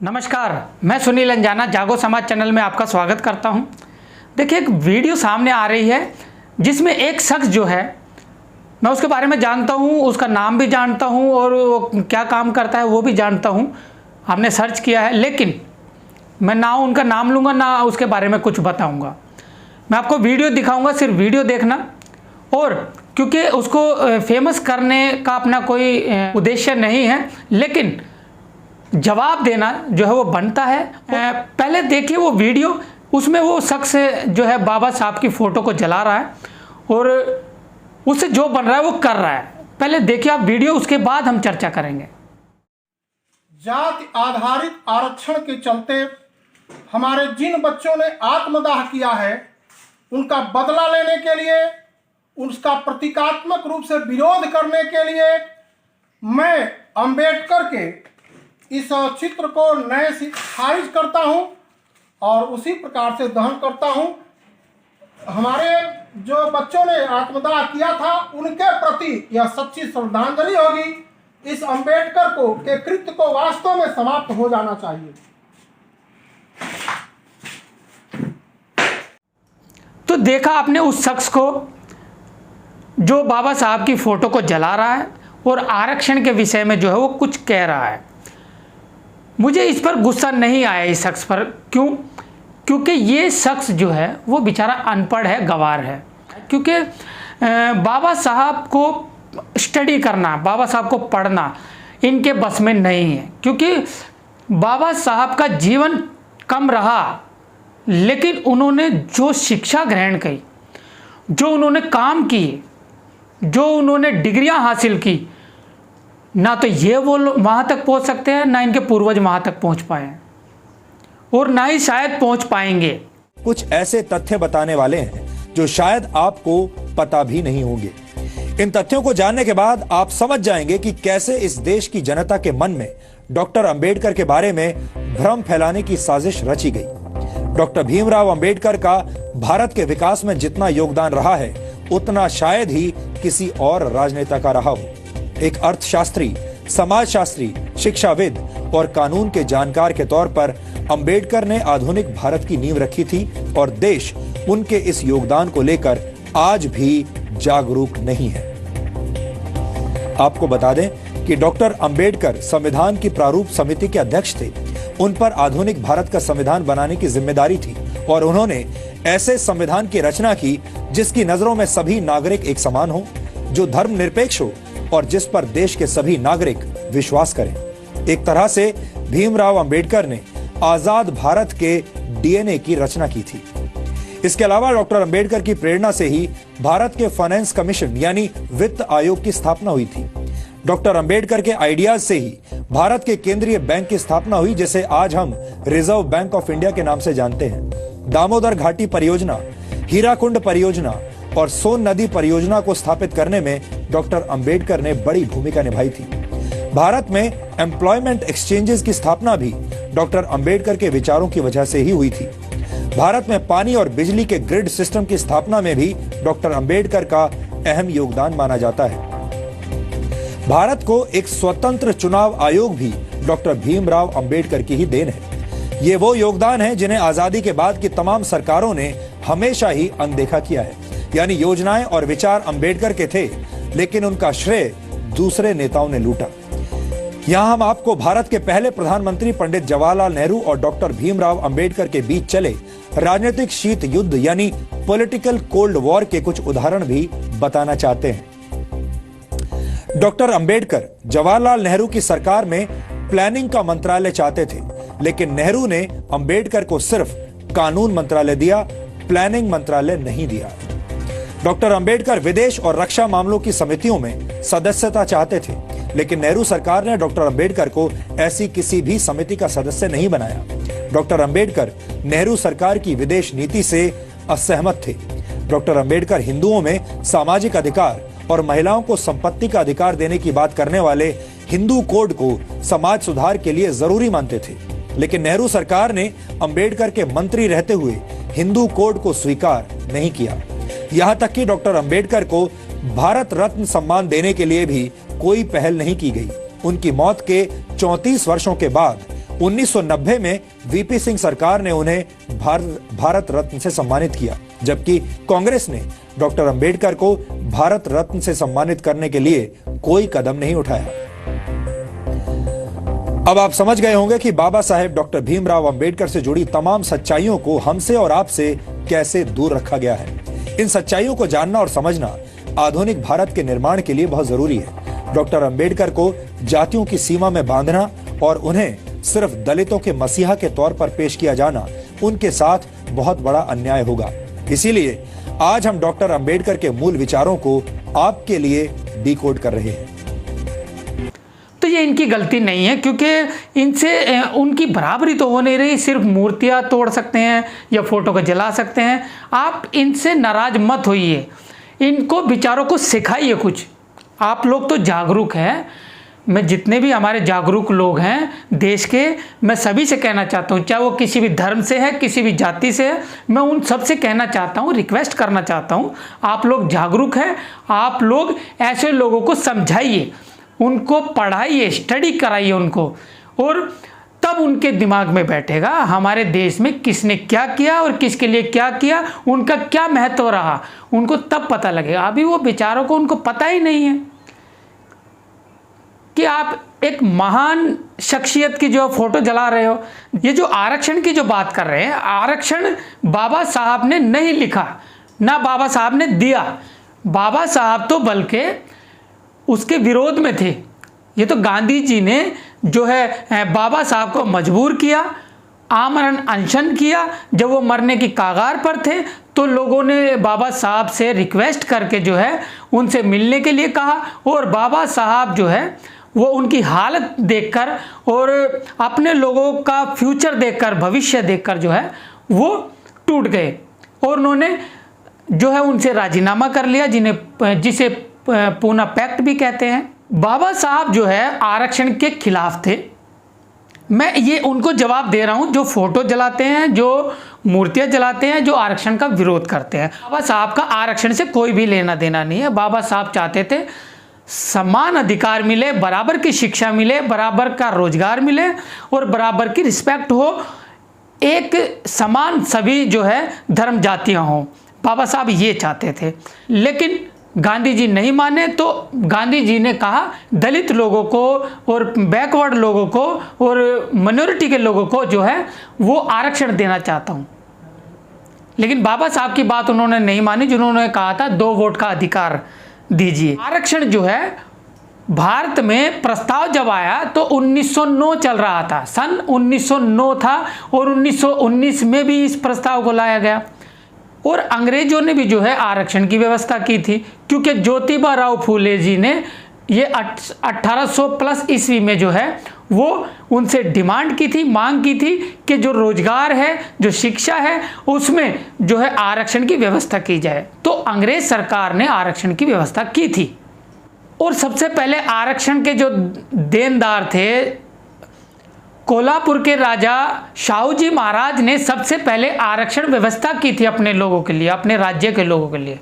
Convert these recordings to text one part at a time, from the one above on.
नमस्कार, मैं सुनील अंजाना जागो समाज चैनल में आपका स्वागत करता हूं। देखिए, एक वीडियो सामने आ रही है जिसमें एक शख्स जो है, मैं उसके बारे में जानता हूं, उसका नाम भी जानता हूं और वो क्या काम करता है वो भी जानता हूं। हमने सर्च किया है, लेकिन मैं ना उनका नाम लूँगा ना उसके बारे में कुछ बताऊँगा। मैं आपको वीडियो दिखाऊँगा, सिर्फ वीडियो देखना। और क्योंकि उसको फेमस करने का अपना कोई उद्देश्य नहीं है, लेकिन जवाब देना जो है वो बनता है। पहले देखिए वो वीडियो, उसमें वो शख्स जो है बाबा साहब की फ़ोटो को जला रहा है और उससे जो बन रहा है वो कर रहा है। पहले देखिए आप वीडियो, उसके बाद हम चर्चा करेंगे। जाति आधारित आरक्षण के चलते हमारे जिन बच्चों ने आत्मदाह किया है, उनका बदला लेने के लिए, उसका प्रतीकात्मक रूप से विरोध करने के लिए मैं अंबेडकर के इस चित्र को नए से खारिज करता हूं और उसी प्रकार से दहन करता हूं। हमारे जो बच्चों ने आत्मदाह किया था, उनके प्रति यह सच्ची श्रद्धांजलि होगी। इस अंबेडकर को के कृत्य को वास्तव में समाप्त हो जाना चाहिए। तो देखा आपने उस शख्स को जो बाबा साहब की फ़ोटो को जला रहा है और आरक्षण के विषय में जो है वो कुछ कह रहा है। मुझे इस पर गुस्सा नहीं आया इस शख्स पर। क्यों? क्योंकि ये शख्स जो है वो बेचारा अनपढ़ है, गंवार है। क्योंकि बाबा साहब को स्टडी करना, बाबा साहब को पढ़ना इनके बस में नहीं है। क्योंकि बाबा साहब का जीवन कम रहा, लेकिन उन्होंने जो शिक्षा ग्रहण की, जो उन्होंने काम किए, जो उन्होंने डिग्रियां हासिल की, ना तो ये वो वहाँ तक पहुँच सकते हैं, ना इनके पूर्वज वहाँ तक पहुँच पाए हैं और ना ही शायद पहुँच पाएंगे। कुछ ऐसे तथ्य बताने वाले हैं जो शायद आपको पता भी नहीं होंगे। इन तथ्यों को जानने के बाद आप समझ जाएंगे कि कैसे इस देश की जनता के मन में डॉक्टर अंबेडकर के बारे में भ्रम फैलाने की साजिश रची गई। डॉक्टर भीमराव अंबेडकर का भारत के विकास में जितना योगदान रहा है, उतना शायद ही किसी और राजनेता का रहा हो। एक अर्थशास्त्री, समाजशास्त्री, शिक्षाविद और कानून के जानकार के तौर पर अंबेडकर ने आधुनिक भारत की नींव रखी थी और देश उनके इस योगदान को लेकर आज भी जागरूक नहीं है। आपको बता दें कि डॉक्टर अंबेडकर संविधान की प्रारूप समिति के अध्यक्ष थे। उन पर आधुनिक भारत का संविधान बनाने की जिम्मेदारी थी और उन्होंने ऐसे संविधान की रचना की जिसकी नजरों में सभी नागरिक एक समान हो, जो धर्मनिरपेक्ष हो और जिस पर देश के सभी नागरिक विश्वास करें। एक तरह से भीमराव अंबेडकर ने आजाद भारत के डीएनए की रचना की थी। इसके अलावा डॉक्टर अंबेडकर की प्रेरणा से ही भारत के फाइनेंस कमीशन यानी वित्त आयोग की स्थापना हुई थी। डॉक्टर अंबेडकर के आइडियाज से ही भारत के केंद्रीय बैंक की स्थापना हुई, जिसे आज हम रिजर्व बैंक ऑफ इंडिया के नाम से जानते हैं। दामोदर घाटी परियोजना, हीराकुंड परियोजना और सोन नदी परियोजना को स्थापित करने में डॉक्टर अंबेडकर ने बड़ी भूमिका निभाई थी। भारत में एम्प्लॉयमेंट एक्सचेंजेस की स्थापना भी डॉक्टर अंबेडकर के विचारों की वजह से ही हुई थी। भारत में पानी और बिजली के ग्रिड सिस्टम की स्थापना में भी डॉक्टर अंबेडकर का अहम योगदान माना जाता है। भारत को एक स्वतंत्र चुनाव आयोग भी डॉक्टर भीमराव अंबेडकर की ही देन है। ये वो योगदान है जिन्हें आजादी के बाद की तमाम सरकारों ने हमेशा ही अनदेखा किया है। यानी योजनाएं और विचार अंबेडकर के थे, लेकिन उनका श्रेय दूसरे नेताओं ने लूटा। यहां हम आपको भारत के पहले प्रधानमंत्री पंडित जवाहरलाल नेहरू और डॉक्टर भीमराव अंबेडकर के बीच चले राजनीतिक शीत युद्ध यानी पॉलिटिकल कोल्ड वॉर के कुछ उदाहरण भी बताना चाहते हैं। डॉक्टर अंबेडकर जवाहरलाल नेहरू की सरकार में प्लानिंग का मंत्रालय चाहते थे, लेकिन नेहरू ने अंबेडकर को सिर्फ कानून मंत्रालय दिया, प्लानिंग मंत्रालय नहीं दिया। डॉक्टर अंबेडकर विदेश और रक्षा मामलों की समितियों में सदस्यता चाहते थे, लेकिन नेहरू सरकार ने डॉक्टर अंबेडकर को ऐसी किसी भी समिति का सदस्य नहीं बनाया। डॉक्टर अंबेडकर नेहरू सरकार की विदेश नीति से असहमत थे। डॉक्टर अंबेडकर हिंदुओं में सामाजिक अधिकार और महिलाओं को संपत्ति का अधिकार देने की बात करने वाले हिंदू कोड को समाज सुधार के लिए जरूरी मानते थे, लेकिन नेहरू सरकार ने अंबेडकर के मंत्री रहते हुए हिंदू कोड को स्वीकार नहीं किया। यहां तक कि डॉक्टर अंबेडकर को भारत रत्न सम्मान देने के लिए भी कोई पहल नहीं की गई। उनकी मौत के 34 वर्षों के बाद 1990 में वीपी सिंह सरकार ने उन्हें भारत रत्न से सम्मानित किया, जबकि कांग्रेस ने डॉक्टर अंबेडकर को भारत रत्न से सम्मानित करने के लिए कोई कदम नहीं उठाया। अब आप समझ गए होंगे कि बाबा साहेब डॉक्टर भीमराव अंबेडकर से जुड़ी तमाम सच्चाइयों को हमसे और आपसे कैसे दूर रखा गया है। इन सच्चाइयों को जानना और समझना आधुनिक भारत के निर्माण के लिए बहुत जरूरी है। डॉक्टर अंबेडकर को जातियों की सीमा में बांधना और उन्हें सिर्फ दलितों के मसीहा के तौर पर पेश किया जाना उनके साथ बहुत बड़ा अन्याय होगा। इसीलिए आज हम डॉक्टर अंबेडकर के मूल विचारों को आपके लिए डिकोड कर रहे हैं। तो ये इनकी गलती नहीं है, क्योंकि इनसे उनकी बराबरी तो हो नहीं रही। सिर्फ मूर्तियां तोड़ सकते हैं या फोटो को जला सकते हैं। आप इनसे नाराज मत होइए, इनको विचारों को सिखाइए कुछ। आप लोग तो जागरूक हैं। मैं जितने भी हमारे जागरूक लोग हैं देश के, मैं सभी से कहना चाहता हूँ, चाहे वो किसी भी धर्म से है, किसी भी जाति से है, मैं उन सब से कहना चाहता हूँ, रिक्वेस्ट करना चाहता हूँ, आप लोग जागरूक हैं। आप लोग ऐसे लोगों को समझाइए, उनको पढ़ाइए, स्टडी कराइए उनको, और तब उनके दिमाग में बैठेगा हमारे देश में किसने क्या किया और किसके लिए क्या किया, उनका क्या महत्व रहा, उनको तब पता लगेगा। अभी वो बेचारों को उनको पता ही नहीं है कि आप एक महान शख्सियत की जो फोटो जला रहे हो। ये जो आरक्षण की जो बात कर रहे हैं, आरक्षण बाबा साहब ने नहीं लिखा, ना बाबा साहब ने दिया। बाबा साहब तो बल्कि उसके विरोध में थे। ये तो गांधी जी ने जो है बाबा साहब को मजबूर किया, आमरण अनशन किया। जब वो मरने की कगार पर थे तो लोगों ने बाबा साहब से रिक्वेस्ट करके जो है उनसे मिलने के लिए कहा, और बाबा साहब जो है वो उनकी हालत देखकर और अपने लोगों का फ्यूचर देखकर, भविष्य देखकर जो है वो टूट गए, और उन्होंने जो है उनसे राजीनामा कर लिया, जिसे पूना पैक्ट भी कहते हैं। बाबा साहब जो है आरक्षण के खिलाफ थे। मैं ये उनको जवाब दे रहा हूं जो फोटो जलाते हैं, जो मूर्तियां जलाते हैं, जो आरक्षण का विरोध करते हैं। बाबा साहब का आरक्षण से कोई भी लेना देना नहीं है। बाबा साहब चाहते थे समान अधिकार मिले, बराबर की शिक्षा मिले, बराबर का रोजगार मिले और बराबर की रिस्पेक्ट हो, एक समान सभी जो है धर्म जातियां हों। बाबा साहब ये चाहते थे, लेकिन गांधी जी नहीं माने। तो गांधी जी ने कहा दलित लोगों को और बैकवर्ड लोगों को और माइनॉरिटी के लोगों को जो है वो आरक्षण देना चाहता हूं। लेकिन बाबा साहब की बात उन्होंने नहीं मानी, जिन्होंने कहा था 2 वोट का अधिकार दीजिए। आरक्षण जो है भारत में प्रस्ताव जब आया तो 1909 चल रहा था, सन 1909 था, और 1919 में भी इस प्रस्ताव को लाया गया। और अंग्रेजों ने भी जो है आरक्षण की व्यवस्था की थी, क्योंकि ज्योतिबा राव फूले जी ने ये 1800 प्लस ईस्वी में जो है वो उनसे डिमांड की थी, मांग की थी कि जो रोजगार है, जो शिक्षा है, उसमें जो है आरक्षण की व्यवस्था की जाए। तो अंग्रेज सरकार ने आरक्षण की व्यवस्था की थी। और सबसे पहले आरक्षण के जो देनदार थे, कोल्हापुर के राजा शाहू जी महाराज ने सबसे पहले आरक्षण व्यवस्था की थी अपने लोगों के लिए, अपने राज्य के लोगों के लिए।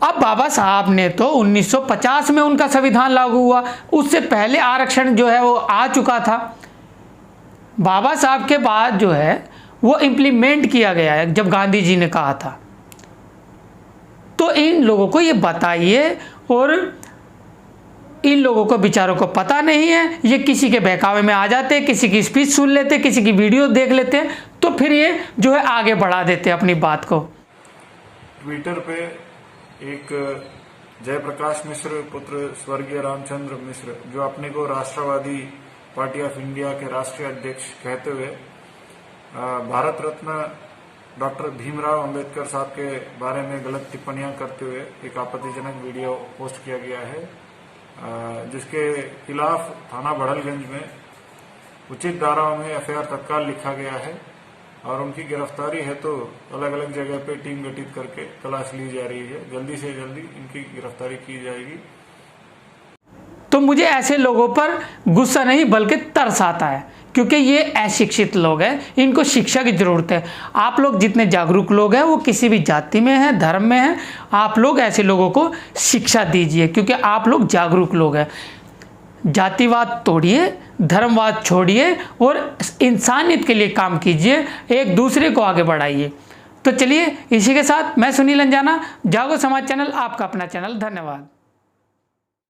अब बाबा साहब ने तो 1950 में उनका संविधान लागू हुआ, उससे पहले आरक्षण जो है वो आ चुका था। बाबा साहब के बाद जो है वो इम्प्लीमेंट किया गया है, जब गांधी जी ने कहा था। तो इन लोगों को ये बताइए, और इन लोगों को बेचारों को पता नहीं है, ये किसी के बहकावे में आ जाते, किसी की स्पीच सुन लेते, किसी की वीडियो देख लेते, तो फिर ये जो है आगे बढ़ा देते अपनी बात को। ट्विटर पे एक जयप्रकाश मिश्र पुत्र स्वर्गीय रामचंद्र मिश्र, जो अपने को राष्ट्रवादी पार्टी ऑफ इंडिया के राष्ट्रीय अध्यक्ष कहते हुए भारत रत्न डॉक्टर भीमराव अंबेडकर साहब के बारे में गलत टिप्पणियां करते हुए एक आपत्तिजनक वीडियो पोस्ट किया गया है, जिसके खिलाफ थाना बड़लगंज में उचित धाराओं में एफआईआर तत्काल लिखा गया है, और उनकी गिरफ्तारी है तो अलग अलग जगह पे टीम गठित करके तलाश ली जा रही है। जल्दी से जल्दी इनकी गिरफ्तारी की जाएगी। तो मुझे ऐसे लोगों पर गुस्सा नहीं बल्कि तरस आता है, क्योंकि ये अशिक्षित लोग हैं, इनको शिक्षा की जरूरत है। आप लोग जितने जागरूक लोग हैं, वो किसी भी जाति में हैं, धर्म में हैं, आप लोग ऐसे लोगों को शिक्षा दीजिए, क्योंकि आप लोग जागरूक लोग हैं। जातिवाद तोड़िए, धर्मवाद छोड़िए और इंसानियत के लिए काम कीजिए, एक दूसरे को आगे बढ़ाइए। तो चलिए इसी के साथ मैं सुनील अंजाना, जागो समाज चैनल आपका अपना चैनल। धन्यवाद।